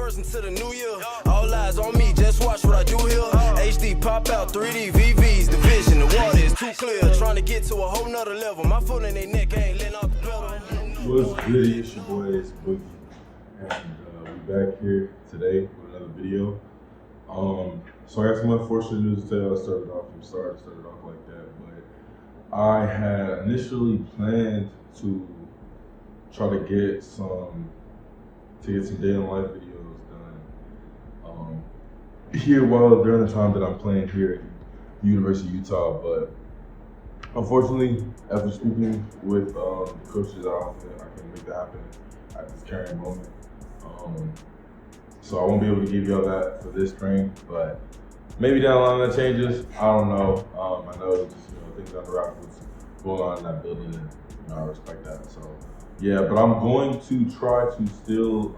21st into the new year. All eyes on me, just watch what I do here. HD pop out, 3D VVs, the vision, the water is too clear. Trying to get to a whole nother level. My foot in their neck, I ain't letting off the pedal. What's good? It's your boy, it's Boogie, and we back here today with another video. So I got some unfortunate news to tell. I started off like that, but I had initially planned to try to get some day in life videos done here during the time that I'm playing here at the University of Utah, but unfortunately, after speaking with the coaches, I don't think I can make that happen at this current moment. So I won't be able to give y'all that for this spring, but maybe down the line that changes. I don't know. I know just things under wraps going on in that building, and I respect that. So yeah, but I'm going to try to still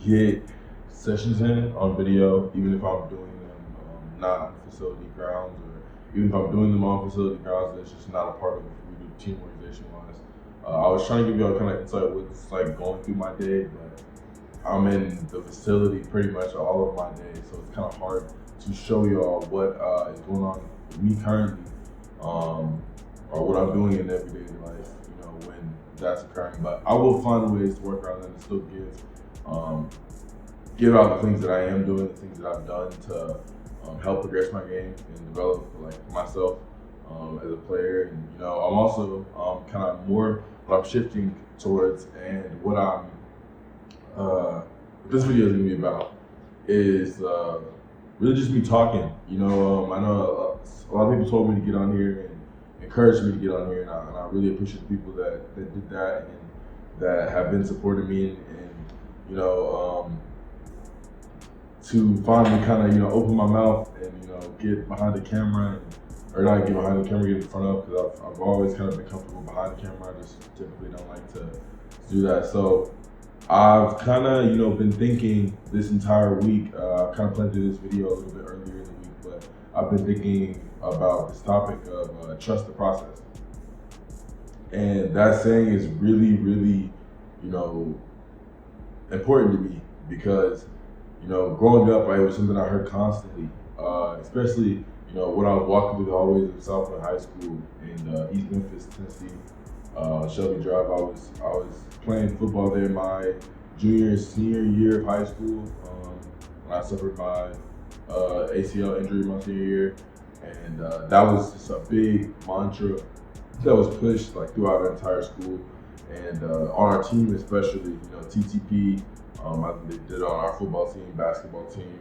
get sessions in on video, even if I'm doing them not on facility grounds, or even if I'm doing them on facility grounds, that's just not a part of what we do team organization wise. I was trying to give y'all kind of insight what it's like going through my day, but I'm in the facility pretty much all of my day, so it's kind of hard to show y'all what is going on with me currently, or what I'm doing in everyday life, when that's occurring. But I will find ways to work around that and still give out the things that I am doing, the things that I've done to help progress my game and develop myself as a player. And I'm also kind of more what I'm shifting towards, and what this video is gonna be about is really just me talking. I know a lot of people told me to get on here and encouraged me to get on here, and I really appreciate the people that did that and that have been supporting me, and to finally kind of open my mouth and get behind the camera, or not get behind the camera, get in front of, because I've always kind of been comfortable behind the camera. I just typically don't like to do that. So I've kind of been thinking this entire week. I kind of planned to do this video a little bit earlier in the week, but I've been thinking about this topic of trust the process. And that saying is really, really, important to me, because growing up, it was something I heard constantly, especially, when I was walking through the hallways of Southland High School in East Memphis, Tennesse, Shelby Drive. I was playing football there my senior year of high school, when I suffered my ACL injury my senior year, and that was just a big mantra that was pushed throughout the entire school, and on our team especially, TTP. They did it on our football team, basketball team.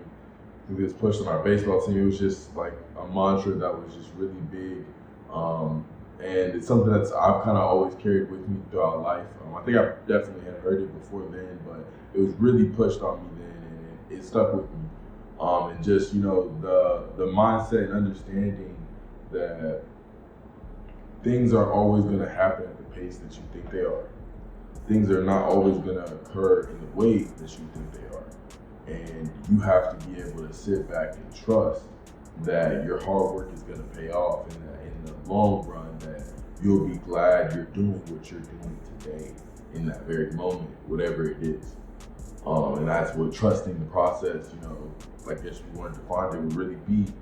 It was pushed on our baseball team. It was just like a mantra that was just really big. And it's something that I've kind of always carried with me throughout life. I think I definitely had heard it before then, but it was really pushed on me then, and it stuck with me. And just, the mindset and understanding that things are always going to happen at the pace that you think they are. Things are not always going to occur in the way that you think they are. And you have to be able to sit back and trust that your hard work is going to pay off, and that in the long run that you'll be glad you're doing what you're doing today in that very moment, whatever it is. And that's what trusting the process, I guess we wanted to find it would really be,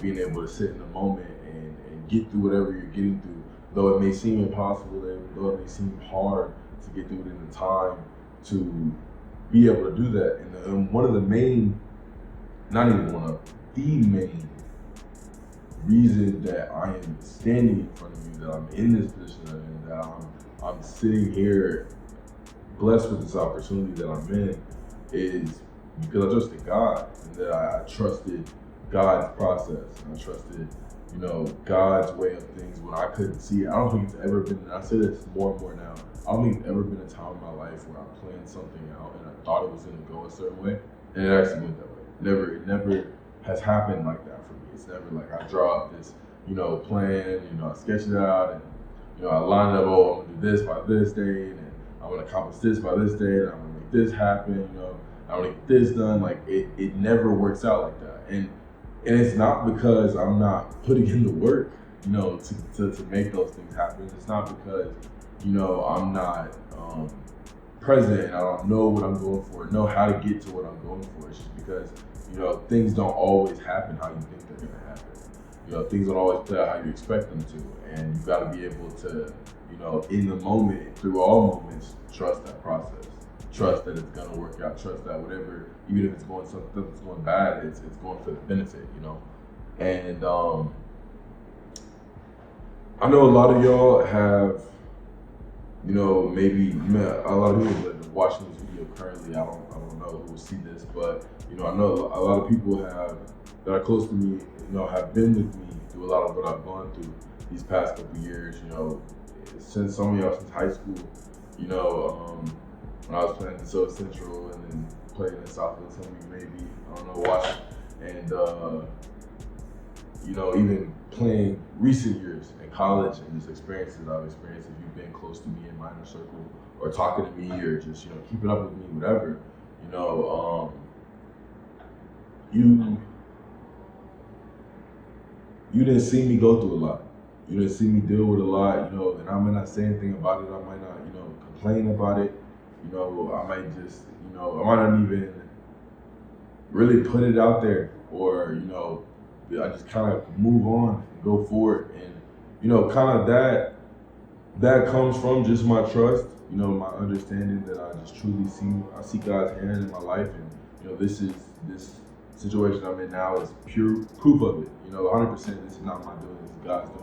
being able to sit in the moment and get through whatever you're getting through. Though it may seem impossible, though it may seem hard to get through it in the time, to be able to do that. And one of the main, not even one of, the main reason that I am standing in front of you, that I'm in this position that I'm in, that I'm sitting here blessed with this opportunity that I'm in, is because I trusted God, and that I trusted God's process, and I trusted God's way of things when I couldn't see it. I don't think it's ever been, and I say this more and more now, I don't think it's ever been a time in my life where I planned something out and I thought it was going to go a certain way, and it actually went that way. It never has happened like that for me. It's never like I draw up this, plan, I sketch it out, and, I line it up, I'm going to do this by this date, and I'm going to accomplish this by this date, and I'm going to make this happen, I'm going to get this done. It never works out like that. And it's not because I'm not putting in the work, to make those things happen. It's not because, I'm not present and I don't know what I'm going for, know how to get to what I'm going for. It's just because, you know, things don't always happen how you think they're gonna happen. You know, things don't always play out how you expect them to. And you gotta be able to, you know, in the moment, through all moments, trust that process. Trust that it's gonna work out, trust that whatever, even if it's going something that's going bad, it's going for the benefit, you know. And I know a lot of y'all have, you know, maybe a lot of people that are watching this video currently, I don't know who will see this, but you know, I know a lot of people that are close to me, you know, have been with me through a lot of what I've gone through these past couple years, you know, since some of y'all since high school, you know, when I was playing in South Central and then playing in Southfield, some of you maybe, I don't know, watching, and you know, even playing recent years in college and just experiences I've experienced, if you've been close to me in my inner circle or talking to me or just, you know, keeping up with me, whatever, you know, you didn't see me go through a lot. You didn't see me deal with a lot, you know, and I might not say anything about it. I might not, you know, complain about it. You know, I might just, you know, I might not even really put it out there, or, you know, I just kind of move on and go forward. And, you know, kind of that comes from just my trust, you know, my understanding that I just truly see God's hand in my life. And, you know, this situation I'm in now is pure proof of it. You know, 100%, this is not my doing, this is God's doing.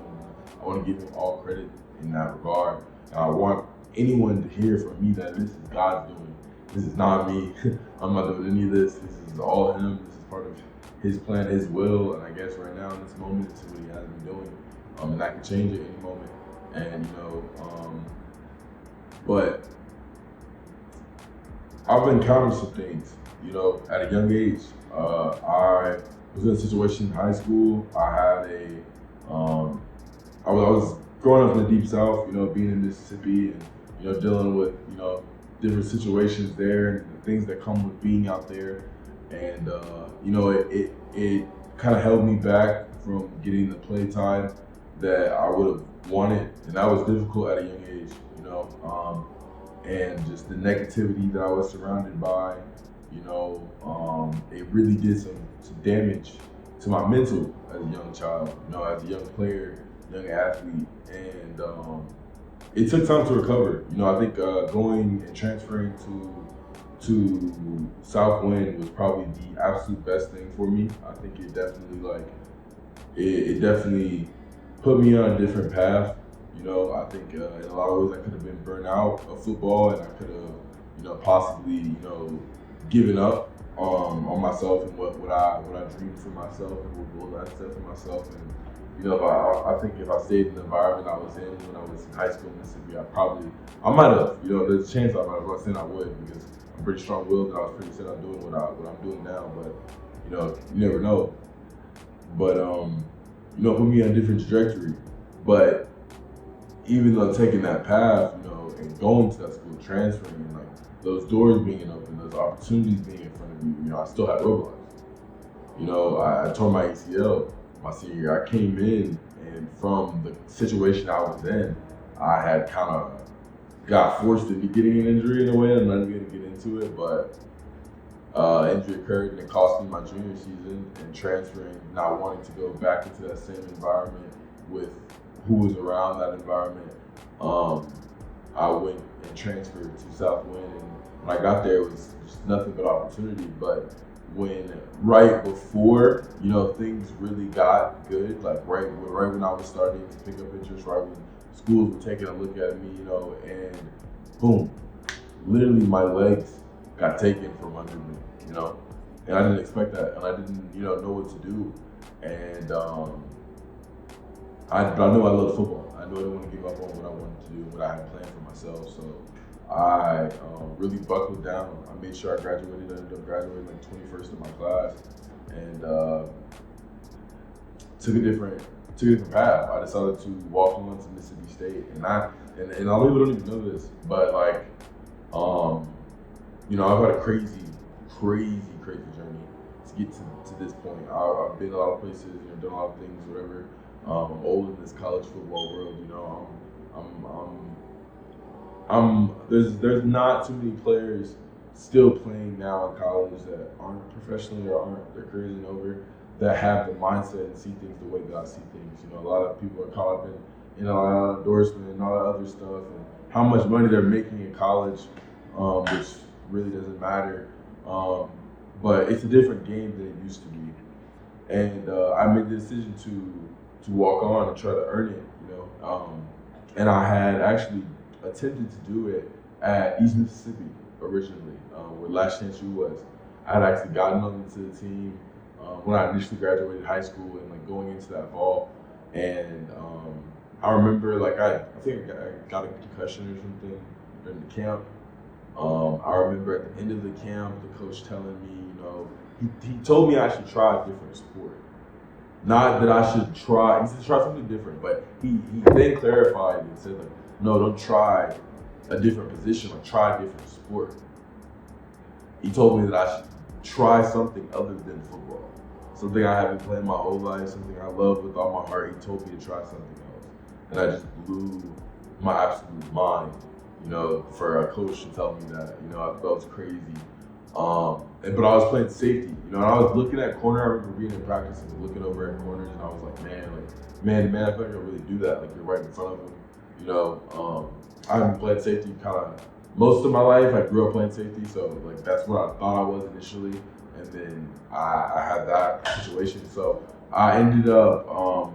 I want to give him all credit in that regard. And I want anyone to hear from me that this is God's doing. This is not me. I'm not doing any of this. This is all him. This is part of his plan, his will. And I guess right now in this moment, this is what he has me doing. And I can change it any moment. And, you know, but I've encountered some things, you know, at a young age. I was in a situation in high school. I had I was growing up in the Deep South, you know, being in Mississippi and, you know, dealing with, you know, different situations there and the things that come with being out there. And, you know, it kind of held me back from getting the play time that I would have wanted. And that was difficult at a young age, you know, and just the negativity that I was surrounded by, you know, it really did some damage to my mental as a young child, you know, as a young player, young athlete. And it took time to recover. You know, I think going and transferring to Southwind was probably the absolute best thing for me. I think it definitely it definitely put me on a different path. You know, I think in a lot of ways I could have been burnt out of football, and I could have, you know, possibly, you know, given up on myself and what I dreamed for myself and what goals I set for myself. And, you know, I think if I stayed in the environment I was in when I was in high school in Mississippi, I might have, you know, there's a chance I might have. I'm not saying I would, because I'm pretty strong-willed and I was pretty set on doing what I'm doing now. But, you know, you never know. But, you know, put me on a different trajectory. But even though taking that path, you know, and going to that school, transferring, and like those doors being open, those opportunities being in front of you, you know, I still had roadblocks. You know, I tore my ACL my senior year. I came in, and from the situation I was in, I had kind of got forced into getting an injury in a way. I'm not even gonna get into it, but injury occurred and it cost me my junior season, and transferring, not wanting to go back into that same environment with who was around that environment. I went and transferred to Southwind, and when I got there, it was just nothing but opportunity. But when right before, you know, things really got good, like right when I was starting to pick up interest, right when schools were taking a look at me, you know, and boom, literally my legs got taken from under me, you know, and I didn't expect that, and I didn't, you know what to do. And I knew I loved football. I knew I didn't want to give up on what I wanted to do, what I had planned for myself. So I really buckled down. I made sure I graduated. I ended up graduating like 21st of my class, and took a different path. I decided to walk on to Mississippi State, and a lot of people don't even know this, but like, you know, I've had a crazy journey to get to this point. I've been a lot of places, you know, done a lot of things, whatever. I'm old in this college football world, you know. there's not too many players still playing now in college that aren't professionally or aren't their careers isn't over that have the mindset and see things the way that I see things. You know, a lot of people are caught up in a lot of endorsement and all that other stuff and how much money they're making in college, which really doesn't matter. But it's a different game than it used to be. And I made the decision to walk on and try to earn it, you know. And I had actually attempted to do it at East Mississippi originally, where Last Chance U was. I had actually gotten onto the team when I initially graduated high school and like going into that fall. And I remember like I think I got a concussion or something during the camp. I remember at the end of the camp, the coach telling me, you know, he told me I should try a different sport. Not that I should try, he said try something different, but he then clarified and said like, no, don't try a different position or try a different sport. He told me that I should try something other than football. Something I haven't played my whole life, something I love with all my heart. He told me to try something else. And I just blew my absolute mind, you know, for a coach to tell me that, you know, I thought it was crazy. But I was playing safety, you know, and I was looking at corner. I remember being in practice and looking over at corners, and I was like, man, I feel like I really do that. Like you're right in front of him, you know. I haven't played safety kind of most of my life. I grew up playing safety, so like that's what I thought I was initially, and then I had that situation. So I ended up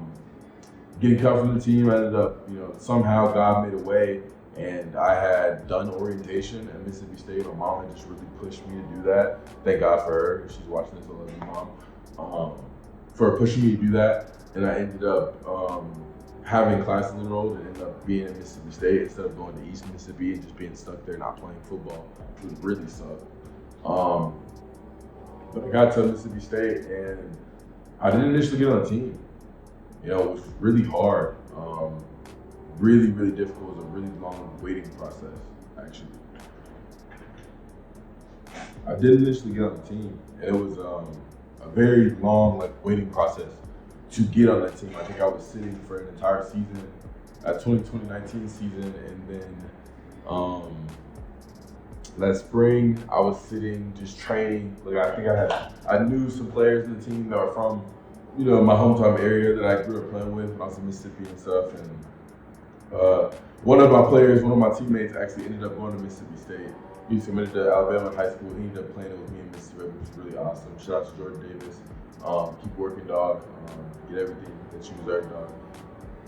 getting cut from the team. I ended up, you know, somehow God made a way. And I had done orientation at Mississippi State. My mom had just really pushed me to do that. Thank God for her. If she's watching this, I love you, Mom. For pushing me to do that. And I ended up having classes enrolled and ended up being at Mississippi State instead of going to East Mississippi and just being stuck there not playing football, which was really sucked. But I got to Mississippi State and I didn't initially get on the team. You know, it was really hard. Really, really difficult. It was a really long waiting process, actually. I did initially get on the team, and it was a very long waiting process to get on that team. I think I was sitting for an entire season, at 2019 season, and then that spring I was sitting just training. Like I think I knew some players in the team that were from, you know, my hometown area that I grew up playing with when I was in Mississippi and stuff. And one of my teammates actually ended up going to Mississippi State. He submitted to Alabama in high school. He ended up playing it with me in Mississippi, which was really awesome. Shout out to Jordan Davis. Keep working, dog. Get everything that you deserve,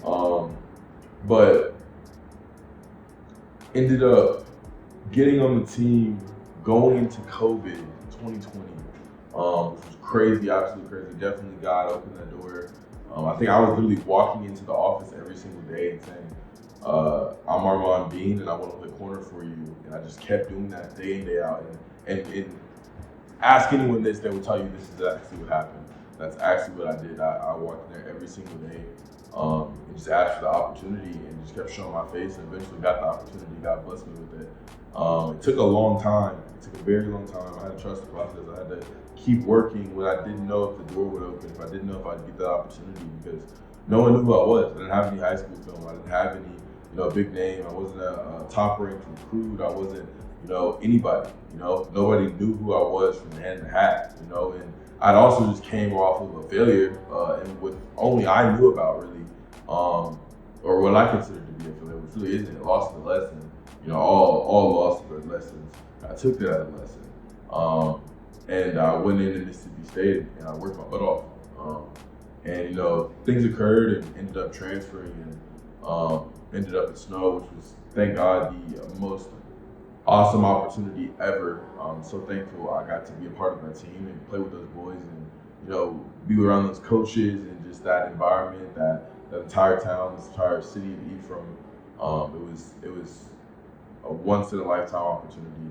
dog. But ended up getting on the team going into COVID 2020, which was crazy, absolutely crazy. Definitely God opened that door. I think I was literally walking into the office every single day and saying, I'm Armon Bean and I want to play corner for you. And I just kept doing that day in, day out. And ask anyone this, they will tell you this is actually what happened. That's actually what I did. I walked in there every single day and just asked for the opportunity and just kept showing my face and eventually got the opportunity. God blessed me with it. It took a long time. It took a very long time. I had to trust the process. I had to keep working when I didn't know if the door would open, if I didn't know if I'd get that opportunity because no one knew who I was. I didn't have any high school film. I didn't have any, big name. I wasn't a top-ranked recruit. I wasn't, anybody. Nobody knew who I was from the hand to hat. And I'd also just came off of a failure, and what only I knew about really, or what I considered to be a failure, which really isn't. Lost is a lesson. All losses are lessons. I took that as a lesson. And I went into Mississippi State and I worked my butt off. And things occurred and ended up transferring and ended up at Snow, which was, thank God, the most awesome opportunity ever. So thankful I got to be a part of that team and play with those boys and be around those coaches and just that environment, that entire town, this entire city to be from. It was a once in a lifetime opportunity.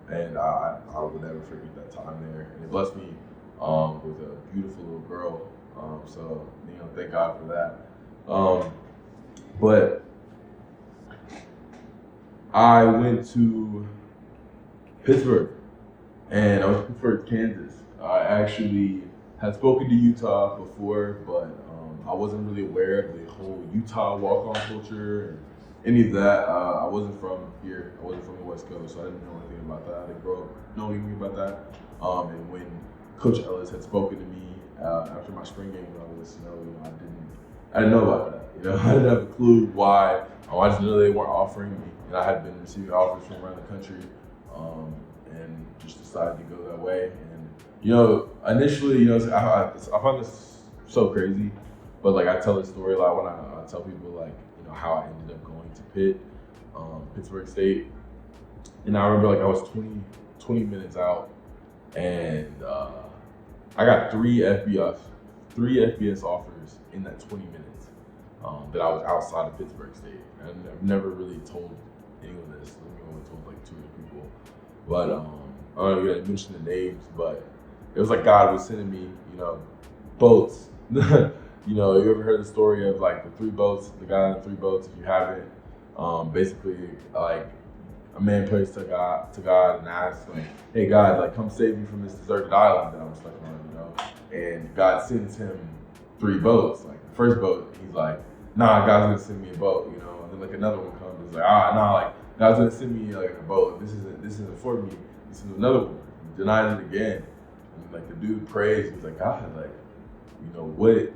And I will never forget that time there. And it blessed me with a beautiful little girl. So thank God for that. But I went to Pittsburgh, and I was in Pittsburgh, Kansas. I actually had spoken to Utah before, but I wasn't really aware of the whole Utah walk-on culture any of that. I wasn't from here. I wasn't from the West Coast, so I didn't know anything about that. I didn't grow up knowing anything about that. And when Coach Ellis had spoken to me after my spring game, I was, I didn't know about that. I didn't have a clue why. I just knew they weren't offering me, and I had been receiving offers from around the country, and just decided to go that way. And initially, I find this so crazy, but like I tell this story a lot when I tell people like how I ended up going to Pittsburgh State, and I remember like I was 20 minutes out, and I got three FBS offers in that 20 minutes that I was outside of Pittsburgh State. And I've never really told anyone this. I've only told like 2 other people. But I don't know if you mention the names, but it was like God was sending me, boats. You ever heard the story of like the 3 boats, the guy in the 3 boats? If you haven't, basically like a man prays to God and asks like, "Hey God, like come save me from this deserted island that I'm stuck on," And God sends him 3 boats. Like the first boat, he's like, "Nah, God's gonna send me a boat," And then like another one comes, it's like, like God's gonna send me like a boat. This isn't for me. This is another one. He denies it again. And like the dude prays, he's like, "God, like, what?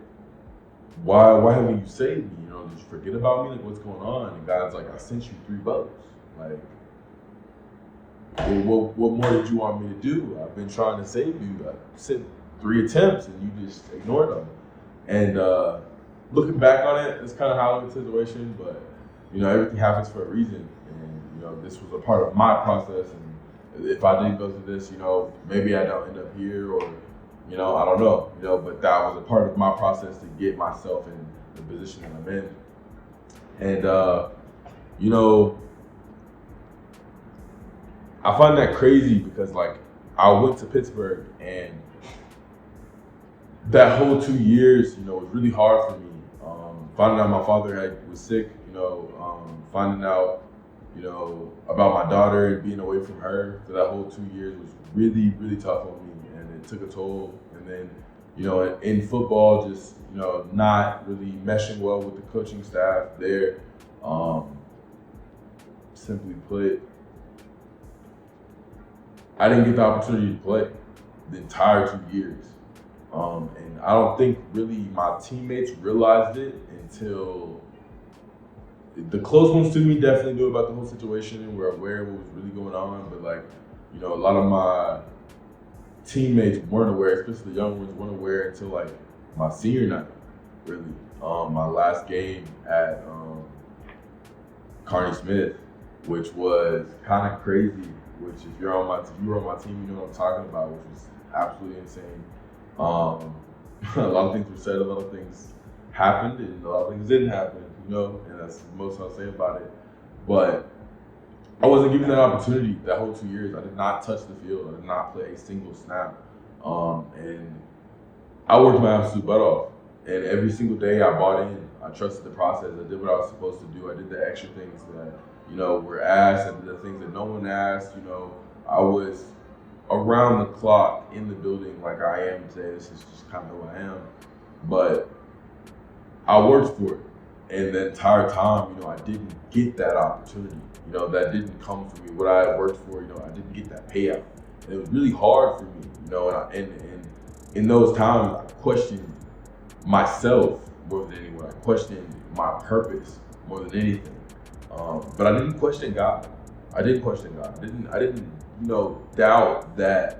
Why haven't you saved me? Did you forget about me? Like, what's going on?" And God's like, "I sent you 3 boats. Like, well, what more did you want me to do? I've been trying to save you. I sent 3 attempts and you just ignored them." And looking back on it, it's kind of how the situation, but everything happens for a reason. And this was a part of my process. And if I didn't go through this, maybe I don't end up here, or I don't know. But that was a part of my process to get myself in the position that I'm in. And I find that crazy because like I went to Pittsburgh, and that whole 2 years, was really hard for me. Finding out my father was sick, finding out, about my daughter and being away from her for that whole 2 years was really, really tough on me, and it took a toll. And then, in football, just, not really meshing well with the coaching staff there. Simply put, I didn't get the opportunity to play the entire 2 years. And I don't think really my teammates realized it until the close ones to me definitely knew about the whole situation and were aware of what was really going on. But like, a lot of my teammates weren't aware, especially the young ones weren't aware until like my senior night, really. My last game at Canis, which was kind of crazy. Which if you were on my team, you know what I'm talking about, which was absolutely insane. A lot of things were said, a lot of things happened, and a lot of things didn't happen, and that's the most I'll say about it. But I wasn't given that opportunity that whole 2 years. I did not touch the field. I did not play a single snap. And I worked my absolute butt off. And every single day I bought in. I trusted the process. I did what I was supposed to do. I did the extra things that, were asked. I did the things that no one asked. I was around the clock in the building like I am today. This is just kind of who I am. But I worked for it. And the entire time, I didn't get that opportunity. That didn't come for me. What I had worked for, I didn't get that payout. And it was really hard for me, and in those times, I questioned myself more than anyone. I questioned my purpose more than anything. But I didn't question God. I didn't doubt that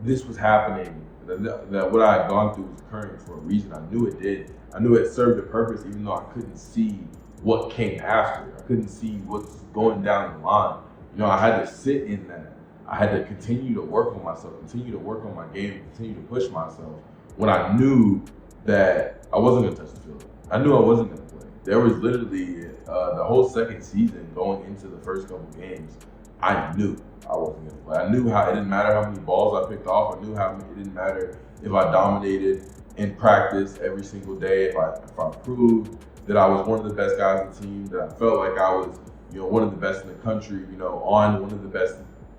this was happening, that what I had gone through was occurring for a reason. I knew it did. I knew it served a purpose, even though I couldn't see what came after. I couldn't see what's going down the line. I had to sit in that. I had to continue to work on myself, continue to work on my game, continue to push myself when I knew that I wasn't going to touch the field. I knew I wasn't going to play. There was literally the whole second season going into the first couple games, I knew I wasn't going to play. I knew how it didn't matter how many balls I picked off. I knew it didn't matter if I dominated in practice every single day, if I proved that I was one of the best guys on the team, that I felt like I was, one of the best in the country, on one of the best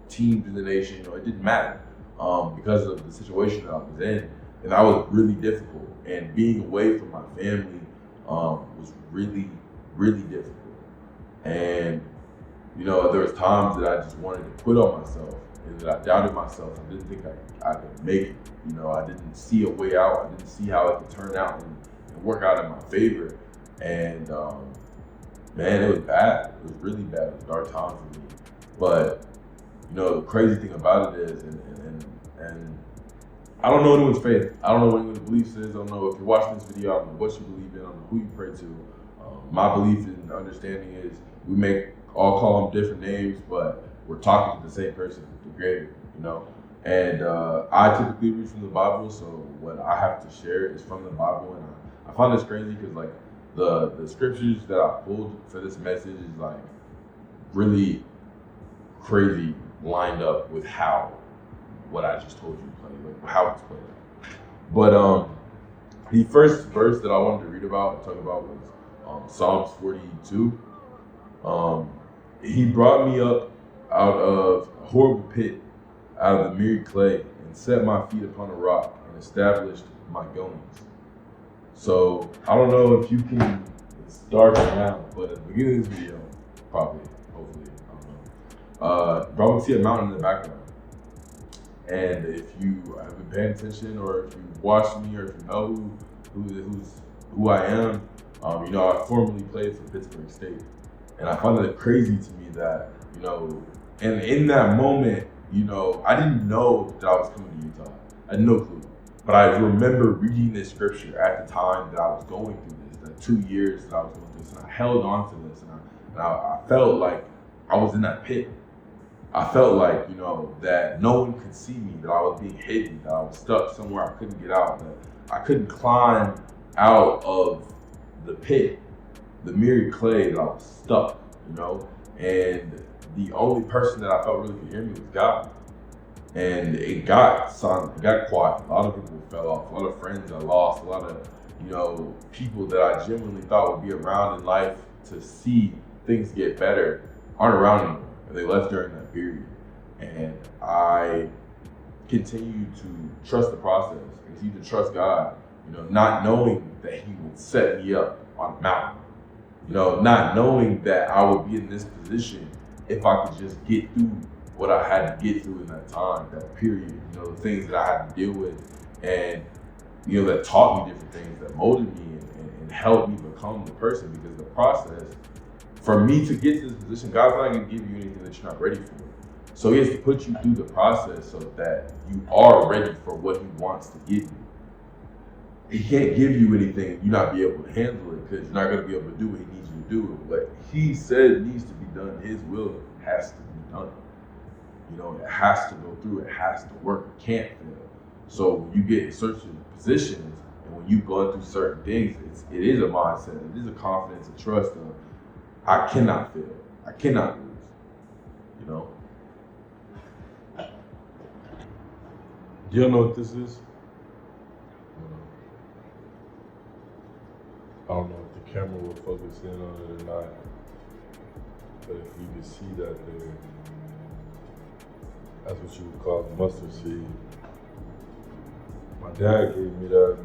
teams in the nation. It didn't matter because of the situation that I was in, and that was really difficult. And being away from my family was really, really difficult. And, you know, there was times that I just wanted to quit on myself and that I doubted myself. I didn't think I could make it. You know, I didn't see a way out. I didn't see how it could turn out and work out in my favor. And man, it was bad. It was really bad. It was a dark time for me. But, you know, the crazy thing about it is, and I don't know anyone's faith. I don't know what anyone's beliefs is. I don't know if you're watching this video, I don't know what you believe in. I don't know who you pray to. My belief and understanding is we may all call them different names, but we're talking to the same person, the Creator, you know? And I typically read from the Bible, so what I have to share is from the Bible. And I find this crazy because, like, the scriptures that I pulled for this message is, like, really crazy lined up with how what I just told you played, like how it's played. But the first verse that I wanted to read about and talk about was Psalms 42. He brought me up out of a horrible pit, out of the miry clay, and set my feet upon a rock and established my goings. So I don't know if you can start right now, but at the beginning of this video, probably, hopefully, I don't know. Probably see a mountain in the background. And if you have been paying attention, or if you watched me, or if you know who I am, you know, I formerly played for Pittsburgh State. And I find it crazy to me that, you know, and in that moment, you know, I didn't know that I was coming to Utah. I had no clue. But I remember reading this scripture at the time that I was going through this, the 2 years that I was going through this, and I held on to this, and I felt like I was in that pit. I felt like, you know, that no one could see me, that I was being hidden, that I was stuck somewhere I couldn't get out, that I couldn't climb out of the pit, the miry clay, that I was stuck, you know? And the only person that I felt really could hear me was God. And it got silent, it got quiet. A lot of people fell off, a lot of friends I lost, a lot of, you know, people that I genuinely thought would be around in life to see things get better aren't around anymore. They left during that period. And I continued to trust the process, continue to trust God, you know, not knowing that He would set me up on a mountain, you know, not knowing that I would be in this position if I could just get through what I had to get through in that time, that period, you know, the things that I had to deal with, and, you know, that taught me different things, that molded me and helped me become the person. Because the process, for me to get to this position, God's not going to give you anything that you're not ready for. So He has to put you through the process so that you are ready for what He wants to give you. He can't give you anything and you not be able to handle it, because you're not going to be able to do what He needs you to do. What He said needs to be done, His will has to be done. You know, it has to go through, it has to work, it can't fail. So when you get in certain positions and when you go through certain things, it is a mindset, it is a confidence, a trust of, I cannot fail, I cannot lose, you know? Do y'all know what this is? I don't know if the camera will focus in on it or not, but if you can see that there, that's what you would call a mustard seed. My dad gave me that.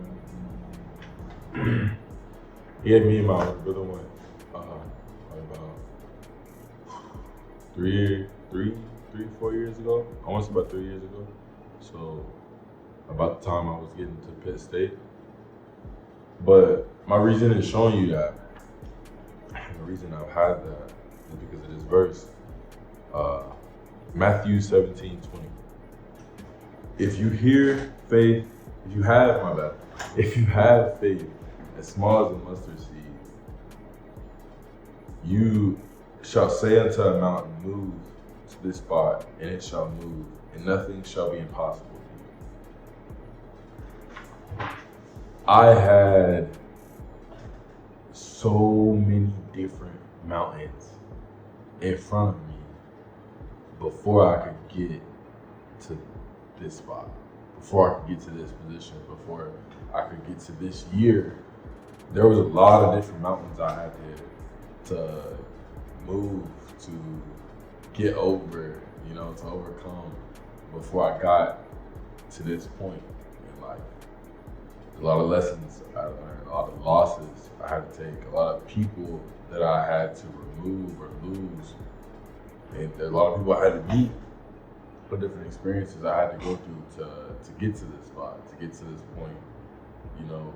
He gave me and my brother one about 4 years ago. I want to say about 3 years ago. So about the time I was getting to Pitt State. But my reason in showing you that, and the reason I've had that, is because of this verse. Matthew 17:20. If you have faith as small as a mustard seed, you shall say unto a mountain, move to this spot, and it shall move, and nothing shall be impossible for you. I had so many different mountains in front of me before I could get to this spot, before I could get to this position, before I could get to this year. There was a lot of different mountains I had to move, to get over, you know, to overcome before I got to this point in life. a lot of lessons I had to learn, a lot of losses I had to take, a lot of people that I had to remove or lose, and a lot of people I had to meet for different experiences I had to go through to get to this spot, to get to this point, you know.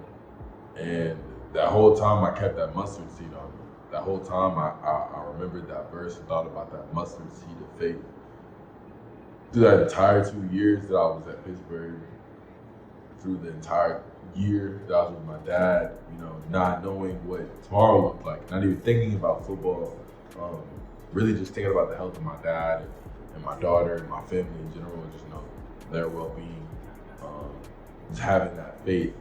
And that whole time I kept that mustard seed on me. That whole time I remembered that verse and thought about that mustard seed of faith. Through that entire 2 years that I was at Pittsburgh, through the entire year that I was with my dad, you know, not knowing what tomorrow looked like, not even thinking about football, really just thinking about the health of my dad and my daughter and my family in general, and just, you know, their well-being, just having that faith,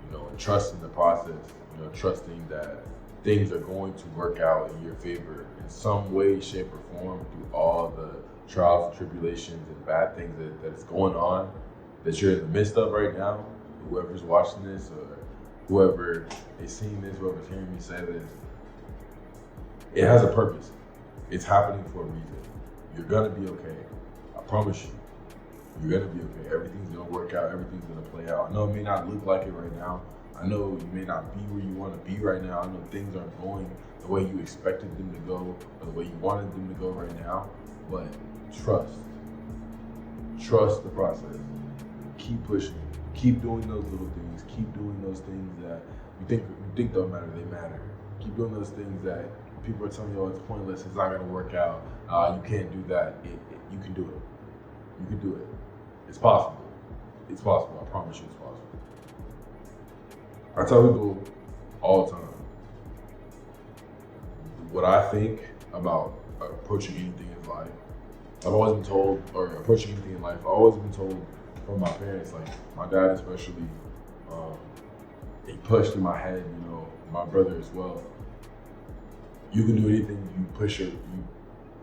you know, and trusting the process, you know, trusting that things are going to work out in your favor in some way, shape, or form through all the trials and tribulations and bad things that is going on, that you're in the midst of right now. Whoever's watching this or whoever is seeing this, whoever's hearing me say this, it has a purpose. It's happening for a reason. You're gonna be okay. I promise you. You're gonna be okay. Everything's gonna work out. Everything's gonna play out. I know it may not look like it right now. I know you may not be where you want to be right now. I know things aren't going the way you expected them to go or the way you wanted them to go right now. But trust. Trust the process. Keep pushing. Keep doing those little things. Keep doing those things that you think don't matter. They matter. Keep doing those things that people are telling you, oh, it's pointless. It's not gonna work out. You can't do that. You can do it. You can do it. It's possible. It's possible. I promise you, it's possible. I tell people all the time what I think about approaching anything in life. I've always been told, or approaching anything in life, I've always been told from my parents, like my dad especially, he pushed in my head, you know, my brother as well. You can do anything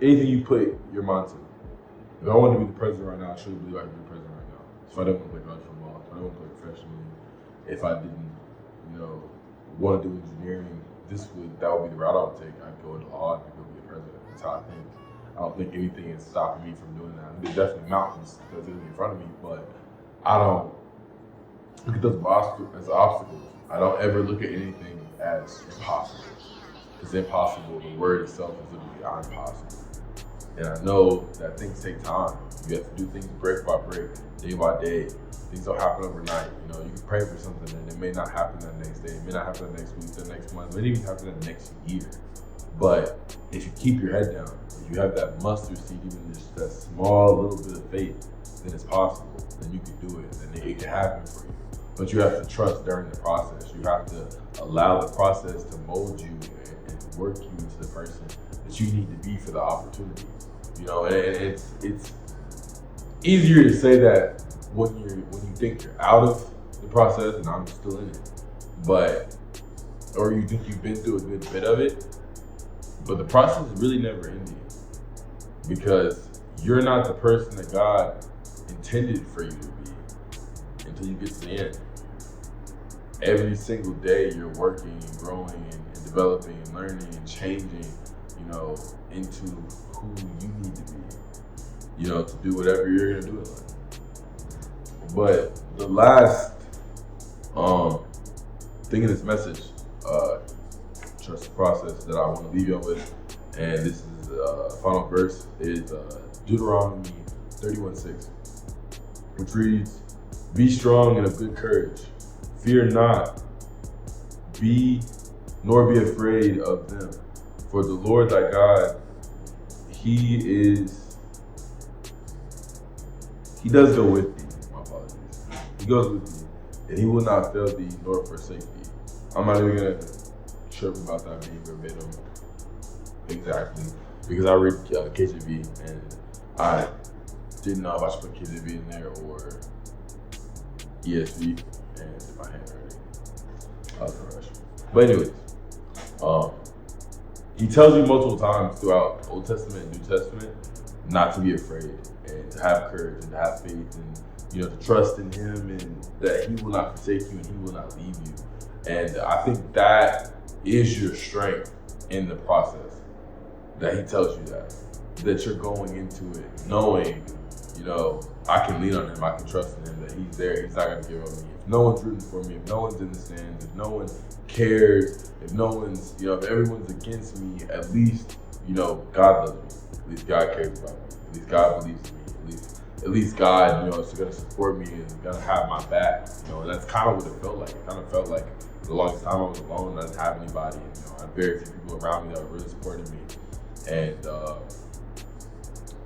anything you put your mind to. If I wanted to be the president right now, I should believe I could be the president right now. If I didn't want to play college football, if I didn't want to play professionally, if I didn't, you know, want to do engineering, that would be the route I would take. I'd go into law and I'd go be a president. That's how I think. I don't think anything is stopping me from doing that. There's definitely mountains that's in front of me, but I don't look at those as obstacles. I don't ever look at anything as impossible. It's impossible. The word itself is literally impossible. And I know that things take time. You have to do things break by break, day by day. Things don't happen overnight. You know, you can pray for something and it may not happen that next day. It may not happen the next week, the next month. It may even happen the next year. But if you keep your head down, if you have that mustard seed, even just that small little bit of faith, then it's possible. Then you can do it. And it can happen for you. But you have to trust during the process. You have to allow the process to mold you and work you into the person that you need to be for the opportunity. You know, and it's easier to say that when you think you're out of the process and I'm still in it, or you think you've been through a good bit of it, but the process is really never ending because you're not the person that God intended for you to be until you get to the end. Every single day you're working and growing and developing and learning and changing, you know, into who you need to be, you know, to do whatever you're gonna do in life. But the last thing in this message, trust the process, that I want to leave you with, and this is the final verse, is Deuteronomy 31:6, which reads, "Be strong and of good courage. Fear not, nor be afraid of them. For the Lord thy God, He does go with thee." My apologies. He goes with thee, and He will not fail thee nor forsake thee. I'm not even gonna trip about that being verbatim exactly, because I read KJV and I didn't know if I should put KJV in there or ESV, and in my hand already. I was in a rush. But anyways, He tells you multiple times throughout Old Testament and New Testament not to be afraid and to have courage and to have faith and, you know, to trust in Him and that He will not forsake you and He will not leave you. And I think that is your strength in the process, that He tells you that you're going into it knowing, you know, I can lean on him, I can trust in him that he's there, he's not gonna give up on me. If no one's rooting for me, if no one's in the stands, if no one cares, if no one's, you know, if everyone's against me, at least, you know, God loves me. At least God cares about me. At least God believes in me. At least God, you know, is gonna support me and gonna have my back. You know, and that's kind of what it felt like. It kind of felt like the longest time I was alone, I didn't have anybody. And, you know, I had very few people around me that were really supporting me. And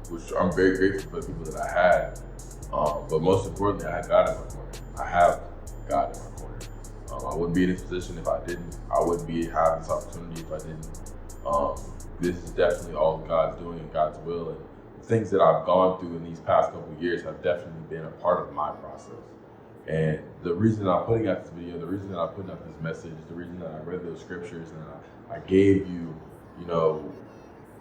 which I'm very grateful for the people that I had. But most importantly, I had God in my corner. I have God in my corner. I wouldn't be in this position if I didn't. I wouldn't be having this opportunity if I didn't. This is definitely all God's doing and God's will. And the things that I've gone through in these past couple of years have definitely been a part of my process. And the reason I'm putting out this video, the reason that I'm putting out this message, the reason that I read those scriptures and I gave you, you know,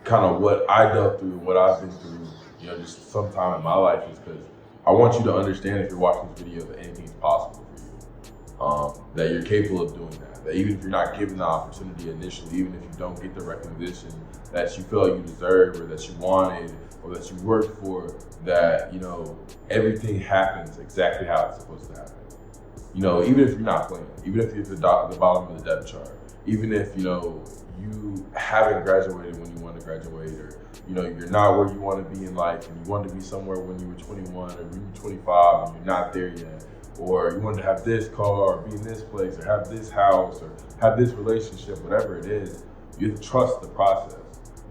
kind of what I dealt through, what I've been through, you know, just sometime in my life is because I want you to understand if you're watching this video that anything's possible for you, that you're capable of doing that even if you're not given the opportunity initially, even if you don't get the recognition that you feel like you deserve or that you wanted or that you worked for, that, you know, everything happens exactly how it's supposed to happen. You know, even if you're not playing, even if you're at the bottom of the depth chart, even if, you know, you haven't graduated when you want to graduate, or, you know, you're not where you want to be in life and you want to be somewhere when you were 21 or when you were 25 and you're not there yet, or you want to have this car or be in this place or have this house or have this relationship, whatever it is, you have to trust the process.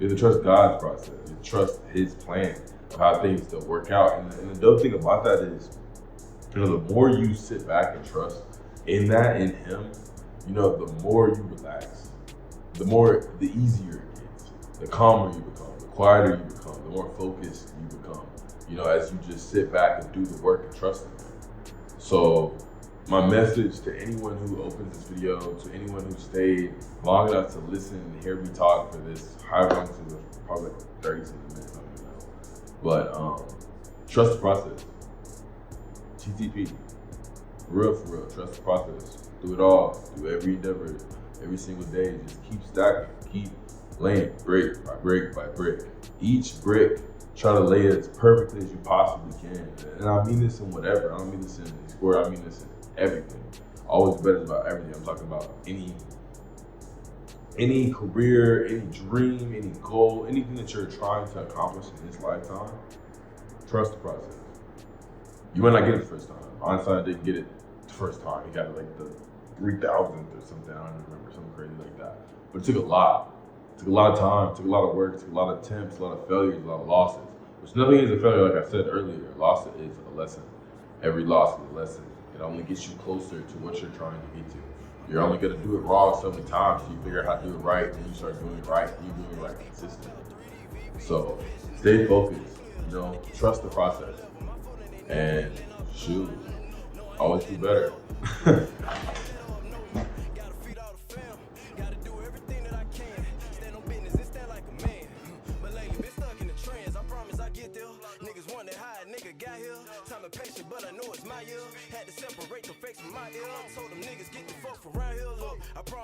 You have to trust God's process. You have to trust His plan of how things will work out. And the dope thing about that is, you know, the more you sit back and trust in that, in Him, you know, the more you relax, the easier it gets, the calmer you become, the quieter you become, the more focused you become, you know, as you just sit back and do the work and trust in Him. So my message to anyone who opens this video, to anyone who stayed long enough to listen and hear me talk for this, however long it was, probably like 30 something minutes, I don't even know. But trust the process. TTP. For real, trust the process. Do it all. Do every endeavor, every single day. Just keep stacking, keep laying brick by brick by brick. Each brick, try to lay it as perfectly as you possibly can. And I mean this in whatever. I don't mean this in sport. I mean this in everything. Always better about everything. I'm talking about any career, any dream, any goal, anything that you're trying to accomplish in this lifetime. Trust the process. You might not get it the first time. Einstein didn't get it the first time. He got it like the 3,000th or something. I don't remember, something crazy like that. But it took a lot. It took a lot of time, it took a lot of work, it took a lot of attempts, a lot of failures, a lot of losses. Which nothing is a failure, like I said earlier. A loss is a lesson. Every loss is a lesson. It only gets you closer to what you're trying to get to. You're only gonna do it wrong so many times so you figure out how to do it right, and you start doing it right, and you're doing it right consistently. So stay focused, you know, trust the process. And shoot, always do better. Patient, but I know it's my year. Had to separate the fakes from my ear. Told them niggas get the fuck around here. Look, I